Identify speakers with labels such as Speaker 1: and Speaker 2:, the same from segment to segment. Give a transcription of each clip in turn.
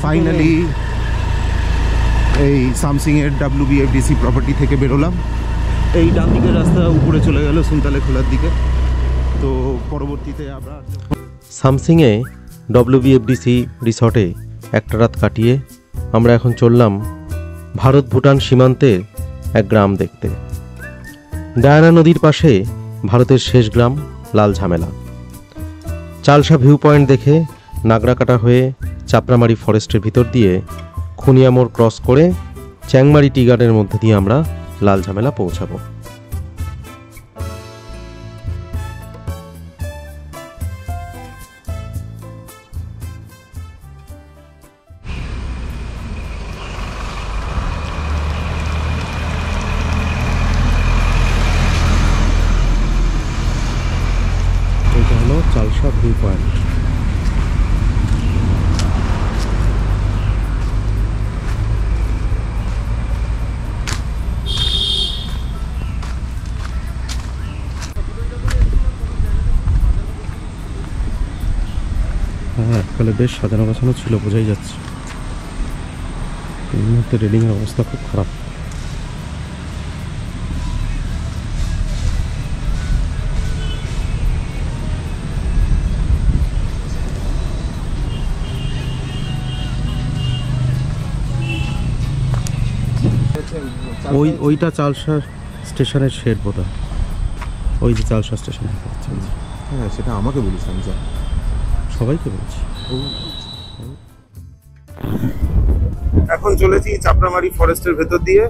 Speaker 1: Finally এই সামসিংয়ের WBFDC property থেকে বেরোলাম। এই ডান দিকের রাস্তা উপরে চলে গেল সুনতালে খোলার দিকে। তো পরবর্তীতে আমরা
Speaker 2: সামসিংয়ে WBFDC রিসর্টে একটা রাত কাটিয়ে আমরা এখন চললাম ভারত ভুটান সীমান্তের এক গ্রাম দেখতে। ডায়ানা নদীর পাশে ভারতের শেষ গ্রাম লাল ঝামেলা। চালসা ভিউ পয়েন্ট দেখে নাগরাকাটা হয়ে চাপড়ামারি ফরেস্টের ভিতর দিয়ে খুনিয়া মোড় ক্রস করে চ্যাংমারি টি গার্ডেনের মধ্যে দিয়ে আমরা লাল ঝামেলা পৌঁছাবো। এটা হলো চালসা ভিউ পয়েন্ট। হ্যাঁ, এককালে বেশ সাজানো গোছানো ছিল, বোঝাই যাচ্ছে। এই মুহূর্তে রেলিংয়ের অবস্থা খুব খারাপ। ওইটা চালসা স্টেশনের শেড বোধহয়, ওই যে চালসা স্টেশন।
Speaker 1: হ্যাঁ, সেটা আমাকে বলিস, আমি জানি,
Speaker 2: সবাইকে বলছি।
Speaker 1: এখন চলেছি চাপড়ামারি ফরেস্টের ভেতর দিয়ে।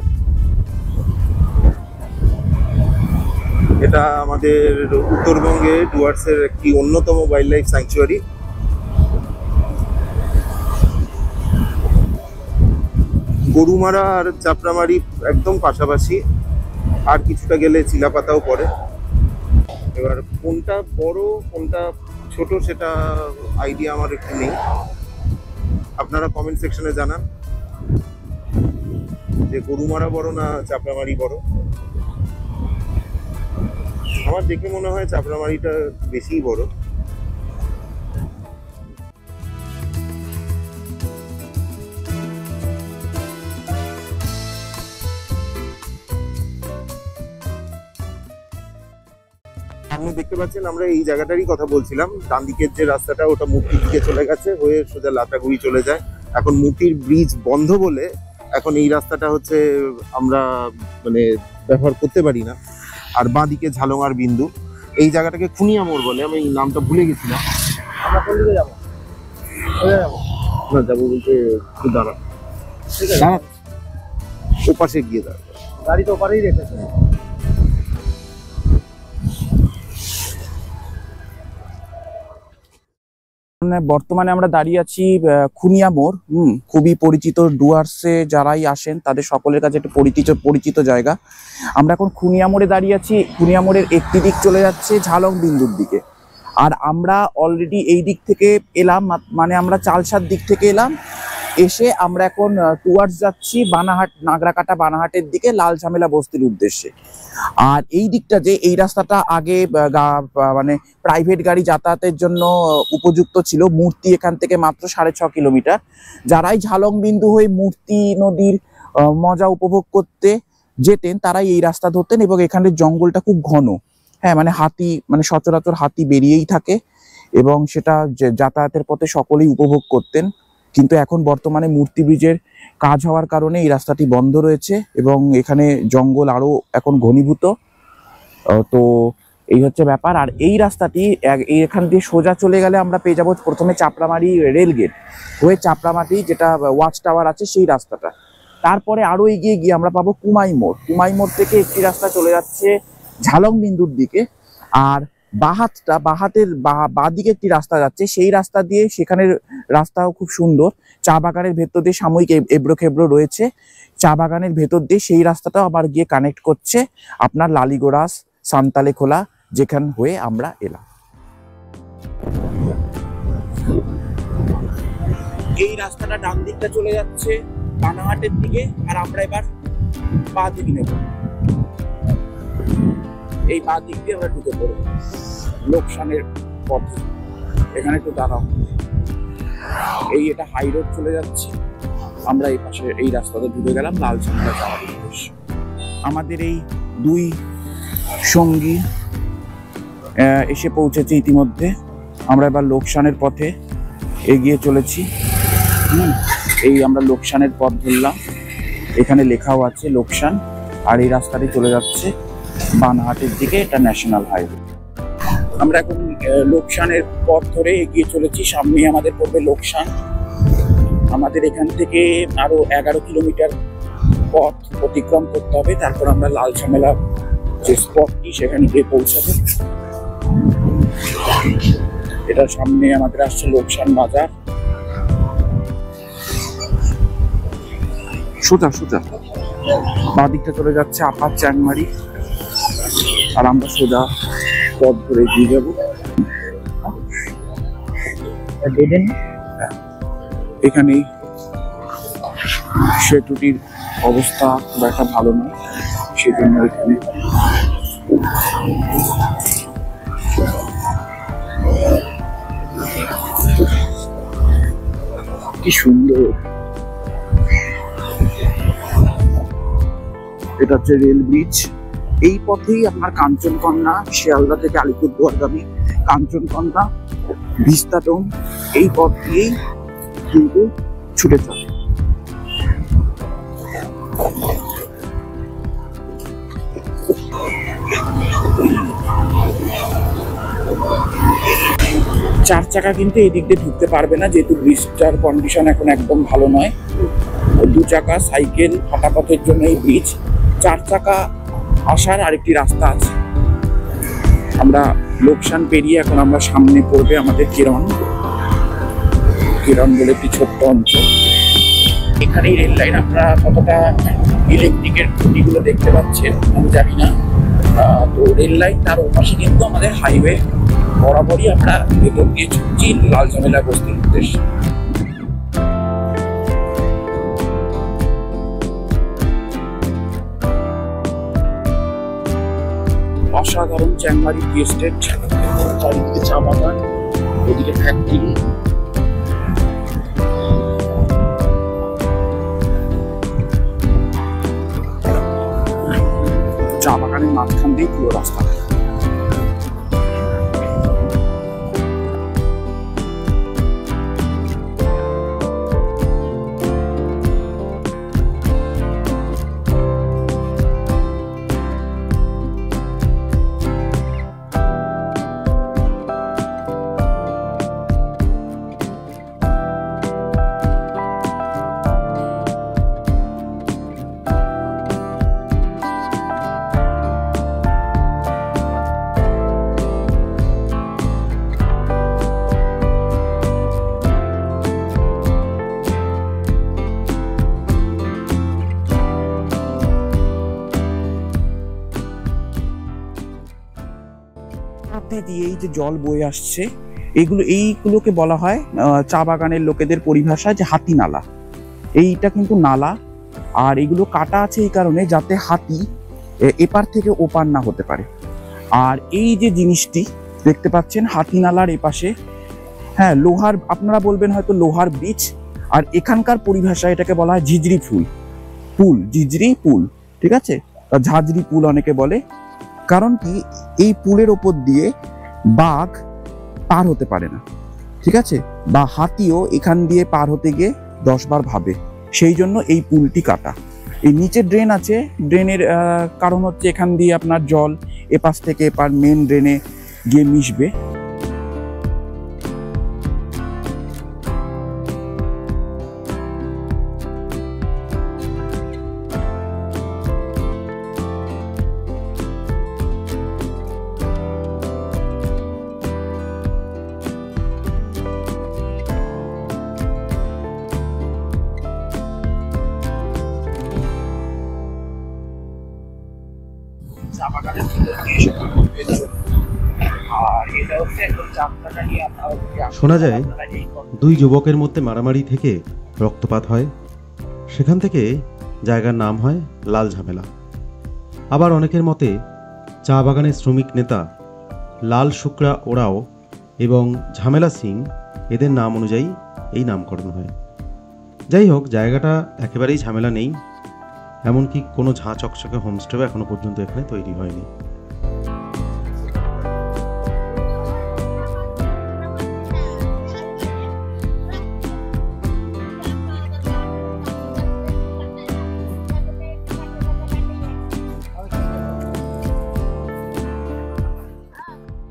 Speaker 1: এটা আমাদের উত্তরবঙ্গে ডুয়ার্সের একটি অন্যতম ওয়াইল্ড লাইফ স্যাংচুয়ারি। গরুমারা আর চাপড়ামারি একদম পাশাপাশি, আর কিছুটা গেলে চিলাপাতাও পড়ে। এবার কোনটা বড় কোনটা ছোট সেটা আইডিয়া আমার একটু নেই, আপনারা কমেন্ট সেকশনে জানান যে গরুমারা বড় না চাপড়ামারি বড়। আমার দেখে মনে হয় চাপড়ামারিটা বেশিই বড়। আপনি দেখতে পাচ্ছেন আমরা এই জায়গাটারই কথা বলছিলাম। ডান দিকের যে রাস্তাটা ওটা মূর্তির দিকে চলে গেছে, হয়ে সোজা লাটাগুড়ি চলে যায়। এখন মূর্তির ব্রিজ বন্ধ বলে এখন এই রাস্তাটা হচ্ছে আমরা মানে ব্যবহার করতে পারি না। আর বাঁ দিকে ঝালং আর বিন্দু, এই জায়গাটাকে খুনিয়া মোড় বলে। আমি এই নামটা ভুলে গেছিলাম।
Speaker 3: আমরা কোন দিকে যাবো?
Speaker 1: না, যাবো বলতে দাঁড়া, ও পাশে গিয়ে দাঁড়া,
Speaker 3: গাড়ি তো ওপারেই রেখেছে। বর্তমানে আমরা দাঁড়িয়ে আছি খুনিয়া মোড়। খুবই পরিচিত, ডুয়ার্সে যারাই আসেন তাদের সকলের কাছে একটা পরিচিত জায়গা। আমরা এখন খুনিয়া মোড়ে দাঁড়িয়ে আছি। খুনিয়া মোড়ের একটি দিক চলে যাচ্ছে ঝালং বিন্দুর দিকে, আর আমরা অলরেডি এই দিক থেকে এলাম, মানে আমরা চালসার দিক থেকে এলাম। এসে আমরা এখন টুয়ার্ডস যাচ্ছি বানাহাট, নাগরাকাটা বানাহাটের দিকে লাল ঝামেলা বস্তির উদ্দেশ্যে। আর এই দিকটা যে এই রাস্তাটা আগে মানে প্রাইভেট গাড়ি যাতায়াতের জন্য উপযুক্ত ছিল। মূর্তি এখান থেকে মাত্র 6.5 কিলোমিটার। যারাই ঝালং বিন্দু হয়ে মূর্তি নদীর মজা উপভোগ করতে যেতেন তারাই এই রাস্তা ধরতেন, এবং এখানের জঙ্গলটা খুব ঘন। হ্যাঁ, মানে হাতি, মানে সচরাচর হাতি বেরিয়েই থাকে, এবং সেটা যাতায়াতের পথে সকলেই উপভোগ করতেন। কিন্তু এখন বর্তমানে মূর্তি ব্রিজের কাজ হওয়ার কারণে এই রাস্তাটি বন্ধ রয়েছে, এবং এখানে জঙ্গল আরো এখন ঘনীভূত। তো এই হচ্ছে ব্যাপার। আর এই রাস্তাটি এখান দিয়ে সোজা চলে গেলে আমরা পেয়ে যাবো প্রথমে চাপড়ামারি রেল গেট হয়ে চাপড়ামাটি যেটা ওয়াচ টাওয়ার আছে সেই রাস্তাটা। তারপরে আরো এগিয়ে গিয়ে আমরা পাবো কুমাই মোড়। কুমাই মোড় থেকে একটি রাস্তা চলে যাচ্ছে ঝালং বিন্দুর দিকে, আর বাহাতের বাঁ দিকে একটি রাস্তা যাচ্ছে, সেই রাস্তা দিয়ে, সেখানের রাস্তাও খুব সুন্দর। চা বাগানের ভেতর দিয়ে সাময়িক এবড়ো খেবড়ো রয়েছে। চা বাগানের ভেতর দিয়ে সেই রাস্তাটাও আবার গিয়ে কানেক্ট করছে আপনার লালিগোড়াস, সান্তালে খোলা, যেখান হয়ে আমরা এলাম। এই রাস্তাটা ডান দিকটা চলে যাচ্ছে বানাহাটের দিকে, আর আমরা এবার বাঁ দিকে নেব। এই বাঁ দিক দিয়ে আমরা ঢুকে পড়ব লোকসানের পথে। এখানে একটু দাঁড়াও। এটা হাই রোড চলে যাচ্ছে, আমরা এই পাশে এই রাস্তাতে ঢুকে গেলাম লাল ঝামেলা যাওয়ার উদ্দেশ্যে। আমাদের এই দুই সঙ্গী এসে পৌঁছেছে ইতিমধ্যে। আমরা এবার লোকসানের পথে এগিয়ে চলেছি। এই আমরা লোকসানের পথ ধরলাম, এখানে লেখাও আছে লোকসান, আর এই রাস্তাটি চলে যাচ্ছে বানহাটের দিকে, এটা ন্যাশনাল হাইওয়ে। আমরা এখন লোকসানের পথ ধরে এগিয়ে চলেছি, সামনে আমাদের পড়বে লোকসান। আমাদের এখান থেকে আরো 11 কিলোমিটার পথ অতিক্রম করতে হবে, তারপর আমরা লাল ঝামেলা যে স্পটটি সেখানে গিয়ে পৌঁছাবো। এটার সামনে আমাদের আসছে লোকসান বাজার। সোজা সোজা বাঁ দিকটা চলে যাচ্ছে আপার চ্যাংমারি, আর আমরা সোজা পথ ধরে এগিয়ে যাবো। এখানে সেতুটির অবস্থা খুব একটা ভালো নয়, সেজন্য এখানে কি সুন্দর। এটা হচ্ছে রেল ব্রিজ। এই পথেই আপনার কাঞ্চনকন্যা, শিয়ালদা থেকে আলিপুরদুয়ারগামী কাঞ্চনকন্যা, ভিস্তাডোম, এই পথ দিয়েই কিন্তু ছুটে চলে। চার চাকা কিন্তু এই দিক দিয়ে ঢুকতে পারবে না, যেহেতু ব্রিজটার কন্ডিশন এখন একদম ভালো নয়। 2 চাকা, সাইকেল, হাঁটাপথের জন্য এই ব্রিজ। 4 চাকা আসার আরেকটি রাস্তা আছে। আমরা লোকসান পেরিয়ে এখন আমরা সামনে পড়বে আমাদের কিরণ বলে একটি ছোট্ট অঞ্চল। এখানে রেল লাইন, আপনারা কতটা ইলেকট্রিকের খুঁটিগুলো দেখতে পাচ্ছেন আমি জানি না। তো রেল লাইন, তার ওপাশে কিন্তু আমাদের হাইওয়ে। বরাবরই আমরা ভেতর দিয়ে ছুটছি লাল ঝামেলা বস্তির উদ্দেশ্যে। অসাধারণ চ্যাংমারি টি এস্টেট, চারিদিকে চা বাগান, ওদিকে ফ্যাক্টরি। চা বাগানের মাঝখান দিয়ে পুরো রাস্তা। দিয়ে এই যে জল বয়ে আসছে, এইগুলোকে বলা হয় চা বাগানের লোকেদের পরিভাষায় যে হাতি নালা। এইটা কিন্তু নালা, আর এগুলো কাটা আছে এই কারণে যাতে হাতি এপার থেকে ওপার না হতে পারে। আর এই যে জিনিসটি দেখতে পাচ্ছেন হাতি নালার এপাশে, হ্যাঁ লোহার, আপনারা বলবেন হয়তো লোহার ব্রিজ, আর এখানকার পরিভাষায় এটাকে বলা হয় ঝিঝরি পুল, ঝিঝরি পুল, ঠিক আছে, ঝাঁঝরি পুল অনেকে বলে। কারণ কি, এই পুলের ওপর দিয়ে বাঘ পার হতে পারে না, ঠিক আছে, বা হাতিও এখান দিয়ে পার হতে গিয়ে 10 বার ভাবে, সেই জন্য এই পুলটি কাটা। এই নিচে ড্রেন আছে, ড্রেনের কারণ হচ্ছে এখান দিয়ে আপনার জল এপাশ থেকে এপার মেন ড্রেনে গিয়ে মিশবে।
Speaker 2: শোনা যায় 2 যুবকের মধ্যে মারামারি থেকে রক্তপাত হয়, সেখান থেকে জায়গার নাম হয় লাল ঝামেলা। আবার অনেকের মতে চা বাগানের শ্রমিক নেতা লাল শুক্রা ওরাও এবং ঝামেলা সিং, এদের নাম অনুযায়ী এই নামকরণ হয়। যাই হোক, জায়গাটা একেবারেই ঝামেলা নেই, এমনকি কোনো ঝাঁ চকচকে হোমস্টেও এখনো পর্যন্ত এখানে তৈরি হয়নি।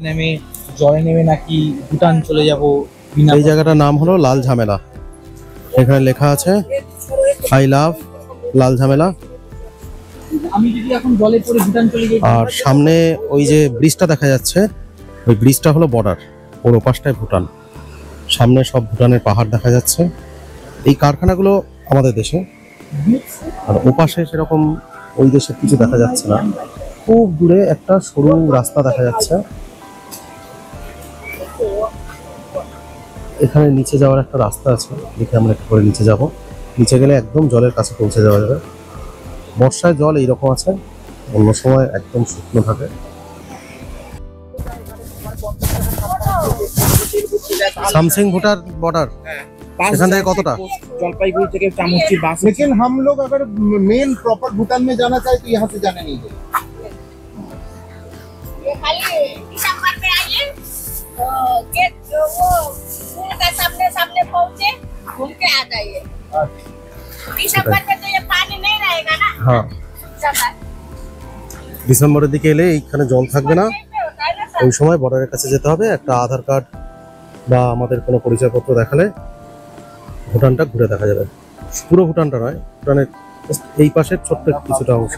Speaker 4: নেমে জলে নেমে নাকি ভুটান চলে যাব
Speaker 2: এই জায়গাটার নাম হলো লাল ঝামেলা। এখানে লেখা আছে আই লাভ লাল ঝামেলা।
Speaker 4: আমি যদি এখন জলে পড়ে ভুটান চলে যাই,
Speaker 2: আর সামনে ওই যে ব্রিজটা দেখা যাচ্ছে, ওই ব্রিজটা হলো বর্ডার, ওর ওপাশটায় ভুটান, সামনে সব ভুটানের পাহাড় দেখা যাচ্ছে। এই কারখানাগুলো আমাদের দেশে, আর ওপাশে সেরকম ওই দেশের কিছু দেখা যাচ্ছে না। খুব দূরে একটা সরু রাস্তা দেখা যাচ্ছে। এখানে নিচে যাওয়ার একটা রাস্তা আছে, দেখে আমরা একটু করে নিচে যাব। নিচে গেলে একদম জলের কাছে পৌঁছে যাওয়া যাবে। বর্ষায় জল এইরকম আছে, অন্য সময় একদম শুকনো থাকে। সামসিং ভুটান বর্ডার এখান থেকে কতটা?
Speaker 3: জলপাইগুড়ি থেকে চামুচি বাস।
Speaker 1: लेकिन हम लोग अगर मेन प्रॉपर भूटान में जाना चाहे तो यहाँ से जाने नहीं देंगे।
Speaker 5: ये खाली दिसंबर में आइए तो गेट जो वो पुल के सामने सामने पहुंचे घूम के आ जाइए। दिसंबर में तो ये पानी नहीं रहेगा ना।
Speaker 2: হ্যাঁ,
Speaker 5: दिसंबर
Speaker 2: ডিসেম্বরের দিকে এলে এইখানে জল থাকবে না।
Speaker 5: में होता है ना
Speaker 2: ওই সময় বর্ডারের কাছে যেতে হবে, একটা আধার কার্ড বা আমাদের কোনো পরিচয়পত্র দেখালে ভুটানটা ঘুরে দেখা যাবে। পুরো ভুটানটা নয়, ভুটানের এই পাশের ছোট্ট কিছুটা অংশ।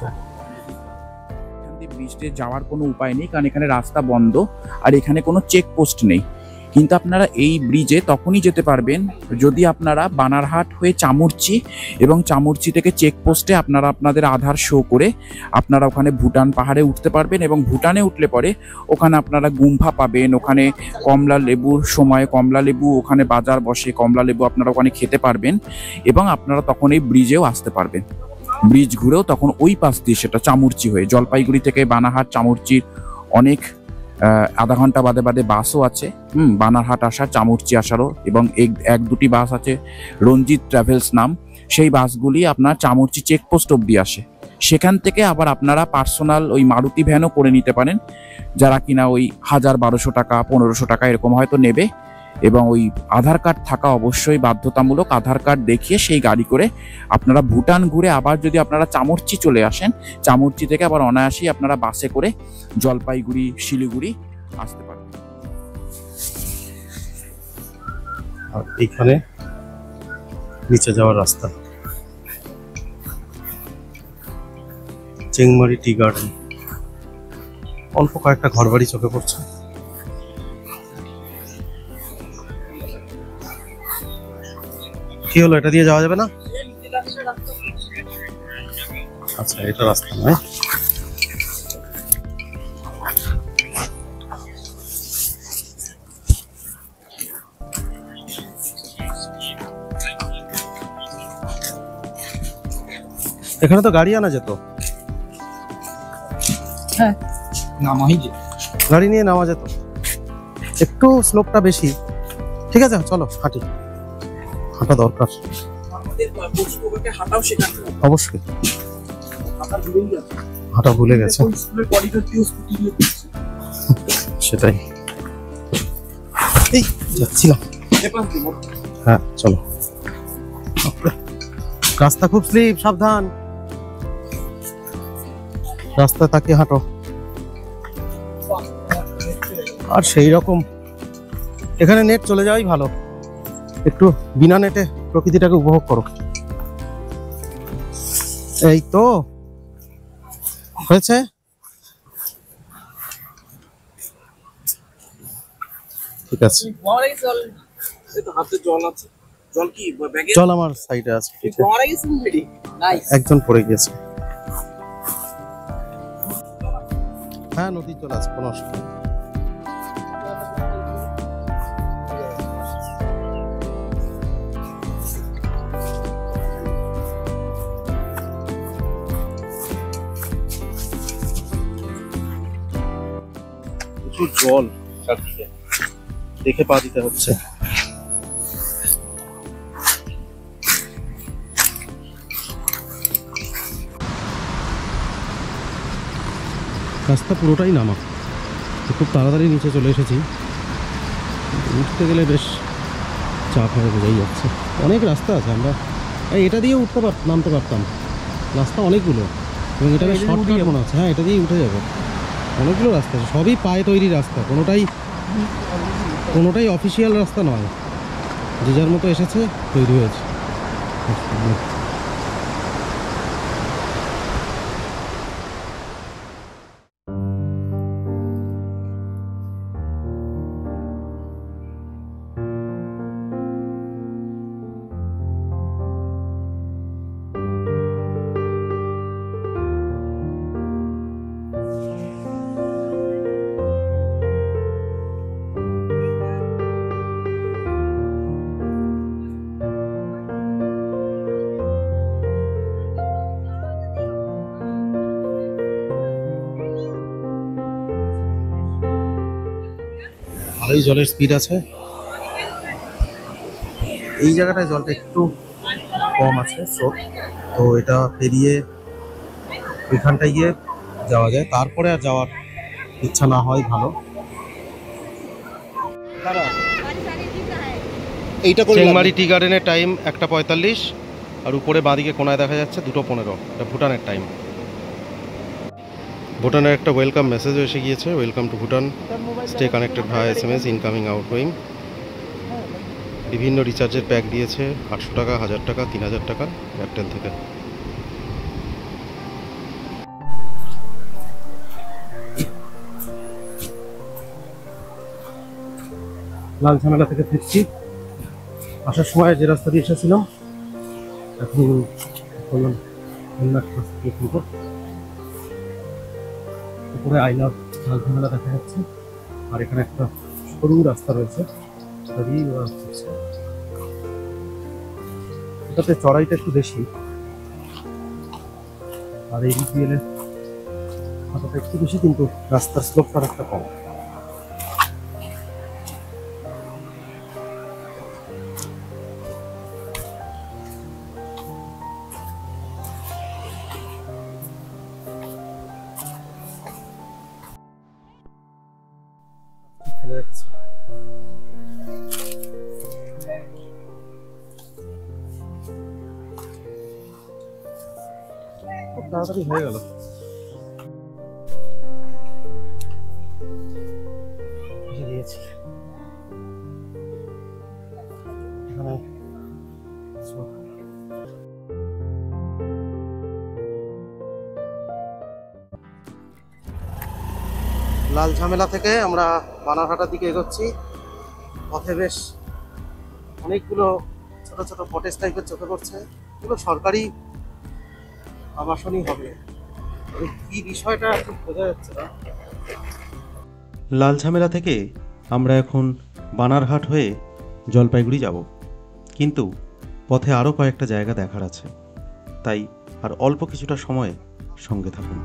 Speaker 3: ব্রিজে যাওয়ার কোনো উপায় নেই, কারণ এখানে রাস্তা বন্ধ আর এখানে কোনো চেকপোস্ট নেই। কিন্তু আপনারা এই ব্রিজে তখনই যেতে পারবেন যদি আপনারা বানারহাট হয়ে চামুরচি এবং চামুরচি থেকে চেকপোস্টে আপনারা আপনাদের আধার শো করে আপনারা ওখানে ভুটান পাহাড়ে উঠতে পারবেন। এবং ভুটানে উঠলে পরে ওখানে আপনারা গুম্ফা পাবেন, ওখানে কমলা লেবুর সময় কমলা লেবু ওখানে বাজার বসে, কমলা লেবু আপনারা ওখানে খেতে পারবেন এবং আপনারা তখন এই ব্রিজেও আসতে পারবেন। ব্রিজ ঘুরেও তখন ওই পাশ দিয়ে সেটা চামুরচি হয়ে, জলপাইগুড়ি থেকে বানারহাট চামুরচির অনেক আধা ঘন্টা বাদে বাদে বাসও আছে, বানারহাট আসার, চামুরচি আসারও, এবং এক দুটি বাস আছে রঞ্জিত ট্রাভেলস নাম, সেই বাসগুলি আপনার চামুরচি চেকপোস্ট অব্দি আসে। সেখান থেকে আবার আপনারা পার্সোনাল ওই মারুতি ভ্যানও করে নিতে পারেন, যারা কিনা ওই 1000-1200 টাকা 1500 টাকা এরকম হয়তো নেবে। এবং ওই আধার কার্ড থাকা অবশ্যই বাধ্যতামূলক। আধার কার্ড দেখিয়ে সেই গাড়ি করে আপনারা ভুটান ঘুরে আবার যদি আপনারা চামুরচি চলে আসেন, চামুরচি থেকে আবার অনায়াসেই আপনারা বাসে করে জলপাইগুড়ি শিলিগুড়ি আসতে পারবেন।
Speaker 2: আর এইখানে নিচে যাওয়ার রাস্তা, চেংমারি টি গার্ডেন, অল্প কয়েকটা ঘরবাড়ি চোখে পড়ছে। কি হলো, এটা দিয়ে যাওয়া যাবে না? আচ্ছা, এটা রাস্তা নয়। এখানে তো গাড়ি আনা যেত,
Speaker 4: হ্যাঁ নামাই যে
Speaker 2: গাড়ি নিয়ে নামা যেত, একটু স্লোপটা বেশি। ঠিক আছে, চলো হাঁটি, হাঁটা দরকার অবশ্যই। হাঁটা ভুলে গেছে, সেটাই। এই যাচ্ছিলাম, হ্যাঁ চলো। রাস্তা খুব স্লিপ, সাবধান, রাস্তা তাকিয়ে হাঁটো। আর সেই রকম এখানে নেট চলে যাওয়াই ভালো, একটু বিনা নেটে প্রকৃতিটাকে উপভোগ করো। এই তো হয়েছে। ঠিক আছে, জল আমার সাইডে আছে। ঠিক আছে, একজন পড়ে গিয়েছে। হ্যাঁ, নদী চলে আছে, কোনো অসুবিধা নেই। প্রচুর জল চারদিকে, দেখে পা দিতে হচ্ছে। রাস্তা পুরোটাই নামা, খুব তাড়াতাড়ি নিচে চলে এসেছি। উঠতে গেলে বেশ চাপ হয়ে বোঝাই যাচ্ছে। অনেক রাস্তা আছে, আমরা এটা দিয়ে নামতে পারতাম, রাস্তা অনেকগুলো, এবং এটা শর্টকাট মনে হচ্ছে। হ্যাঁ, এটা দিয়েই উঠে যাবো। অনেকগুলো রাস্তা আছে, সবই পায়ে তৈরি রাস্তা, কোনোটাই অফিসিয়াল রাস্তা নয়, যে যার মতো এসেছে তৈরি হয়েছে। ভালোই জলের স্পিড আছে। এই জায়গাটায় জলটা একটু কম আছে স্রোত, তো এটা পেরিয়ে ওইখানটায় গিয়ে যাওয়া যায়, তারপরে আর যাওয়ার ইচ্ছা না হয় ভালো।
Speaker 1: এইটা
Speaker 2: চেংমারি টি গার্ডেনের টাইম 1:45, আর উপরে বাঁদিকে কোনায় দেখা যাচ্ছে 2:15। এটা ভুটানের টাইম। ভুটানের একটা ওয়েলকাম মেসেজও এসে গিয়েছে, welcome to Bhutan, stay connected via SMS, incoming outgoing. বিভিন্ন রিচার্জের প্যাক দিয়েছে, 800 টাকা, 1000 টাকা, 3000 টাকা এয়ারটেল থেকে। লাল ঝামেলা থেকে ফিরছি। আসার সময় যে রাস্তা দিয়ে এসেছিলাম, এখন বললাম উপরে আই লাভ লাল ঝামেলা দেখা যাচ্ছে, আর এখানে একটা সরু রাস্তা রয়েছে, এটাতে চড়াইটা একটু বেশি, আর এই দিক দিয়ে হাঁটাটা একটু বেশি, কিন্তু রাস্তার স্লোপটা একটা কম। খুব তাড়াতাড়ি হয়ে গেল। দিয়েছি এখানে লাল ঝামেলা থেকে আমরা বানারহাটার দিকে এগোচ্ছি। পথে বেশ অনেকগুলো ছোট ছোট কটেজ টাইপের চোখে পড়ছে, এগুলো সরকারি আবাসনই হবে, কি বিষয়টা এখন বোঝা যাচ্ছে না। লাল ঝামেলা থেকে আমরা এখন বানারহাট হয়ে জলপাইগুড়ি যাব, কিন্তু পথে আরও কয়েকটা জায়গা দেখার আছে, তাই আর অল্প কিছুটা সময় সঙ্গে থাকুন।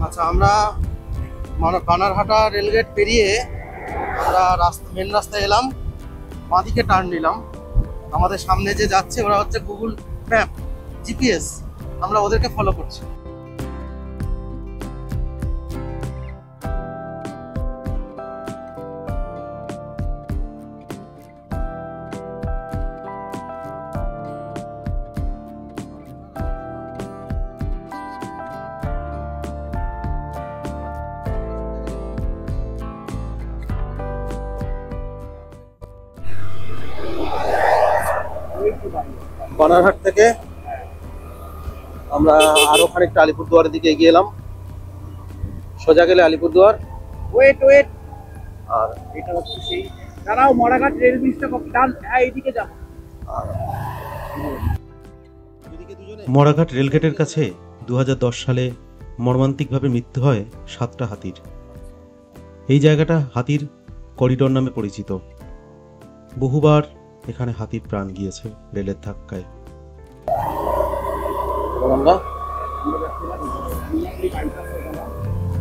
Speaker 2: আচ্ছা, আমরা বানারহাটা রেলগেট পেরিয়ে আমরা মেন রাস্তায় এলাম, বাঁদিকে টার্ন নিলাম। আমাদের সামনে যে যাচ্ছে ওরা হচ্ছে গুগল ম্যাপ, জিপিএস, আমরা ওদেরকে ফলো করছি। বানারহাট থেকে আমরা আরো খানিকটা আলিপুরদুয়ারের দিকে এগিয়ে এলাম। সোজা গেলে আলিপুরদুয়ার।
Speaker 3: ওয়েট আর এটা হচ্ছে সেই দাঁড়াও, মরাঘাট রেল ব্রিজটা ডান, হ্যাঁ এইদিকে যাও।
Speaker 2: মরাঘাট রেলগেটের কাছে 2010 সালে মর্মান্তিকভাবে মৃত্যু হয় 7টা হাতির। এই জায়গাটা হাতির করিডোর নামে পরিচিত। বহুবার এখানে হাতির প্রাণ গিয়েছে রেলের ধাক্কায়।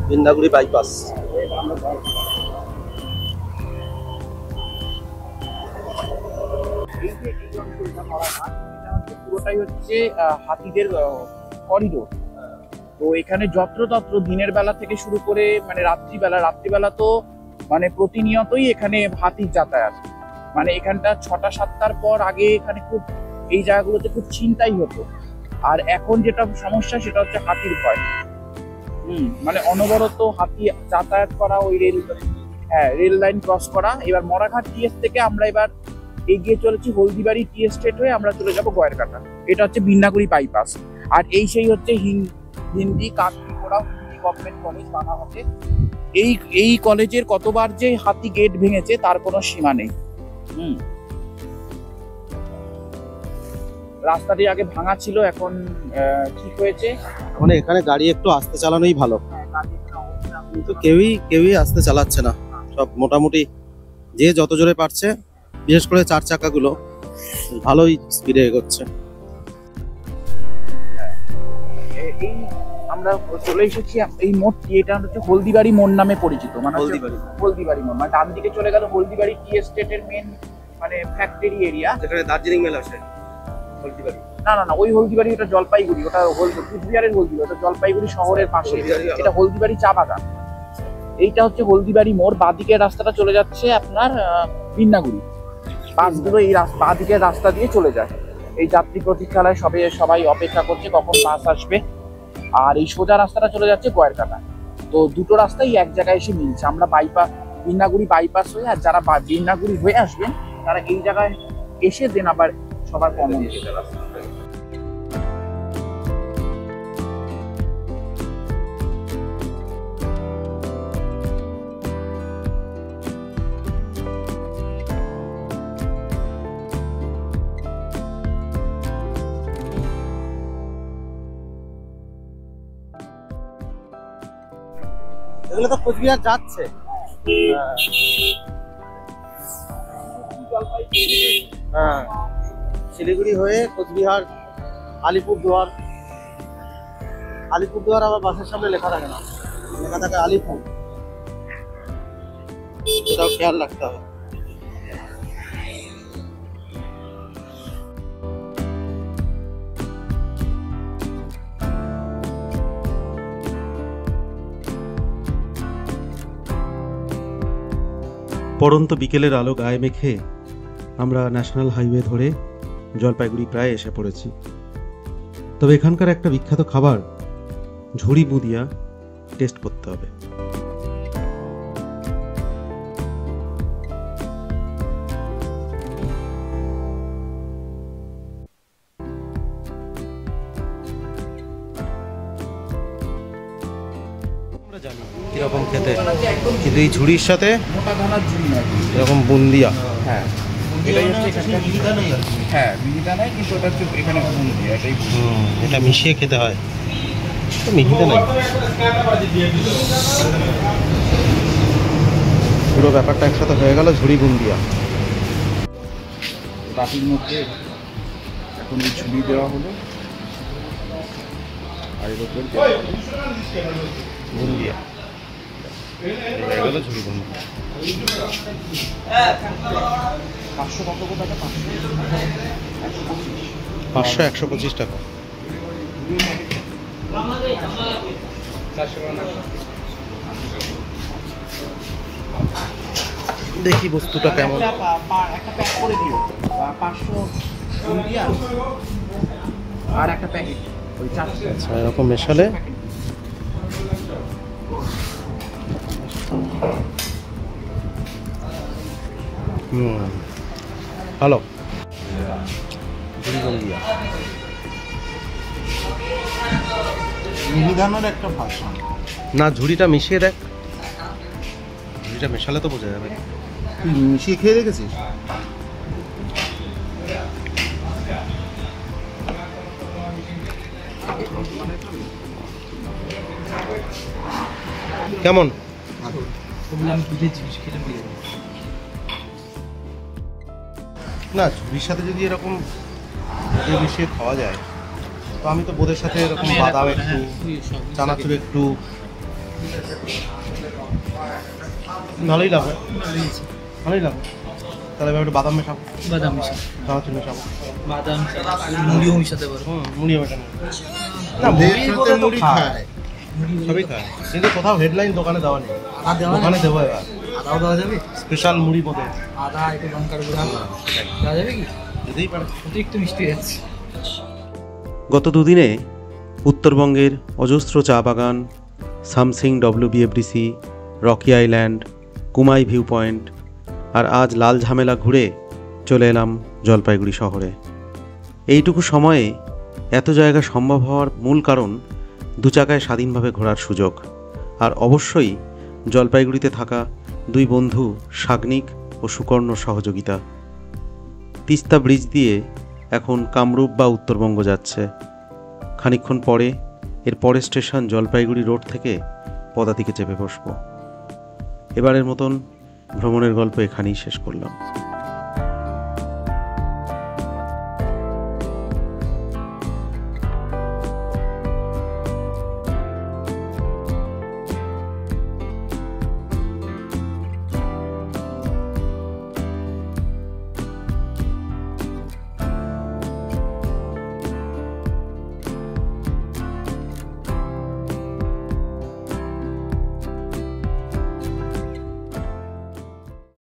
Speaker 1: বিন্দাগুড়ি বাইপাস।
Speaker 3: এটা মরাঘাট, এটা হচ্ছে পুরোটাই হচ্ছে হাতিদের করিডোর। তো এখানে যত্রতত্র দিনের বেলা থেকে শুরু করে মানে রাত্রিবেলা তো মানে প্রতিনিয়তই এখানে হাতির যাতায়াত। মানে এখানটা 6টা-7টার পর আগে এখানে খুব এই জায়গাগুলোতে খুব ছিনতাই হতো, আর এখন যেটা সমস্যা সেটা হচ্ছে হাতির ভয়। মানে অনবরত হাতি যাতায়াত করা, ওই রেল লাইন ক্রস করা। এবার মরাঘাট টিএস থেকে আমরা এবার এগিয়ে চলেছি হলদিবাড়ি টি এস্টেট হয়ে আমরা চলে যাব গয়েরকাটা। এটা হচ্ছে বিন্নাগুড়ি বাইপাস। আর এই সেই হচ্ছে হিন্দি কাকড়া গভর্নমেন্ট কলেজ বানাহাতে। এই কলেজের কতবার যে হাতি গেট ভেঙেছে তার কোনো সীমা নেই। রাস্তাটি আগে ভাঙা ছিল, এখন ঠিক হয়েছে।
Speaker 2: মানে এখানে গাড়ি একটু আস্তে চালানোই ভালো, কিন্তু কেউই আস্তে চালাচ্ছে না। সব মোটামুটি যে যত জোরে পারছে, বিশেষ করে 4 চাকাগুলো ভালোই স্পিডে এগোচ্ছে।
Speaker 3: এই আমরা চলে এসেছি এই মোড়টি, এটা হচ্ছে হলদিবাড়ি মোড় নামে পরিচিত। মানে হলদিবাড়ি মোড়, মানে ডান দিকে চলে গেল হলদিবাড়ি টি এস্টেটের মেন মানে ফ্যাক্টরি এরিয়া,
Speaker 2: যেখানে দার্জিলিং মেল আসে। হলদিবাড়ি
Speaker 3: না ওই হলদিবাড়ি, ওটা জলপাইগুড়ি, ওটা কুচবিহারের হলদিবাড়ি, ওটা জলপাইগুড়ি শহরের পাশে। এটা হলদিবাড়ি চা বাগান। এইটা হচ্ছে হলদিবাড়ি মোড়। বাঁদিকের রাস্তাটা চলে যাচ্ছে আপনার বিন্নাগুড়ি। বাসগুলো এই বাঁদিকের রাস্তা দিয়ে চলে যায়। এই যাত্রী প্রতীক্ষালয়ে সবাই অপেক্ষা করছে কখন বাস আসবে। আর এই সোজা রাস্তাটা চলে যাচ্ছে গয়েরকাটা। তো দুটো রাস্তাই এক জায়গায় এসে মিলছে। আমরা বিন্নাগুড়ি বাইপাস হয়ে, আর যারা বিন্নাগুড়ি হয়ে আসবেন তারা এই জায়গায় এসে দেন আবার সবার কমন যেতে রাস্তা।
Speaker 2: এগুলো তো কোচবিহার যাচ্ছে। হ্যাঁ, শিলিগুড়ি হয়ে কোচবিহার, আলিপুরদুয়ার আবার বাসের সামনে লেখা থাকে না, লেখা থাকে আলিপুর। এটাও খেয়াল রাখতে হবে। পড়ন্ত বিকেলের আলো গায়ে মেখে আমরা ন্যাশনাল হাইওয়ে ধরে জলপাইগুড়ি প্রায় এসে পড়েছি। তবে এখানকার একটা বিখ্যাত খাবার ঝুড়ি বুঁদিয়া টেস্ট করতে হবে। আমরা জানি কিরকম খেতে, কিন্তু এই ঝুড়ির সাথে
Speaker 3: মোটা দানার ঝুড়ি নয়,
Speaker 2: এরকম বুন্দিয়া।
Speaker 3: হ্যাঁ এটাই হচ্ছে এখানকার মিহিদানা। হ্যাঁ মিহিদানা, কিন্তু ওটা হচ্ছে এখানে বুন্দিয়া, এটাই
Speaker 2: এটা মিশিয়ে খেতে হয়। তো মিহিদানা পুরো ব্যাপারটা একসাথে হয়ে গেল ঝুড়ি বুন্দিয়া।
Speaker 3: বাটির মধ্যে এখন এই ঝুড়ি দেওয়া হলো, আর এর উপর
Speaker 2: বুন্দিয়া হয়ে গেল ঝুড়ি বুন্দিয়া।
Speaker 3: 500 কত টাকা?
Speaker 2: 500-125 টাকা। দেখি বস্তুটা কেমন।
Speaker 3: একটা প্যাক করে দিও, 500 বুন্দিয়া আর একটা প্যাকেট ওই 400।
Speaker 2: আচ্ছা, এরকম মেশালে ভালো ঝুড়ি বুন্দিয়া।
Speaker 3: মিহিদানার একটা ভাষা
Speaker 2: না, ঝুড়িটা মিশিয়ে দেখ, ঝুড়িটা মেশালে তো বোঝা যাবে।
Speaker 1: মিশিয়ে খেয়ে রেখেছিস?
Speaker 2: কেমন? না, ঝুড়ির সাথে যদি এরকম মিশিয়ে খাওয়া যায়, তো আমি তো বোধের সাথে এরকম বাদাম একটু, চানাচুর একটু, ভালোই লাগে।
Speaker 6: তাহলে এবার একটু বাদাম মেশাবো,
Speaker 4: বাদাম মিশাতে,
Speaker 6: চানাচুর মেশাবো,
Speaker 4: বাদাম মুড়িও মিশাতে পারো।
Speaker 6: মুড়ি মেশানো না, মুড়ির সাথে মুড়ি খায়, সবই খায়, কিন্তু কোথাও হেডলাইন দোকানে দেওয়া নেই।
Speaker 4: আদা দেওয়া
Speaker 6: দোকানে দেবো এবার
Speaker 4: আদাও দেওয়া যাবে,
Speaker 6: স্পেশাল মুড়ি পদে
Speaker 4: আদা একটু লঙ্কার গুঁড়া দেওয়া যাবে কি?
Speaker 6: যেতেই পারে।
Speaker 4: একটু মিষ্টি যাচ্ছে।
Speaker 2: গত দুদিনে উত্তরবঙ্গের অজস্র চা বাগান, Samsing WBFDC, Rocky island, কুমাই view point, আর আজ লাল ঝামেলা ঘুরে চলে এলাম জলপাইগুড়ি শহরে। এইটুকু সময়ে এত জায়গা সম্ভব হওয়ার মূল কারণ দু চাকায় স্বাধীনভাবে ঘোরার সুযোগ, আর অবশ্যই জলপাইগুড়িতে থাকা দুই বন্ধু সাগ্নিক ও সুকর্ণর সহযোগিতা। তিস্তা ব্রিজ দিয়ে এখন কামরূপ বা উত্তরবঙ্গ যাচ্ছে। খানিকক্ষণ পরে এর পরের স্টেশন জলপাইগুড়ি রোড থেকে পদাতিকে চেপে বসবো। এবারের মতন ভ্রমণের গল্প এখানেই শেষ করলাম।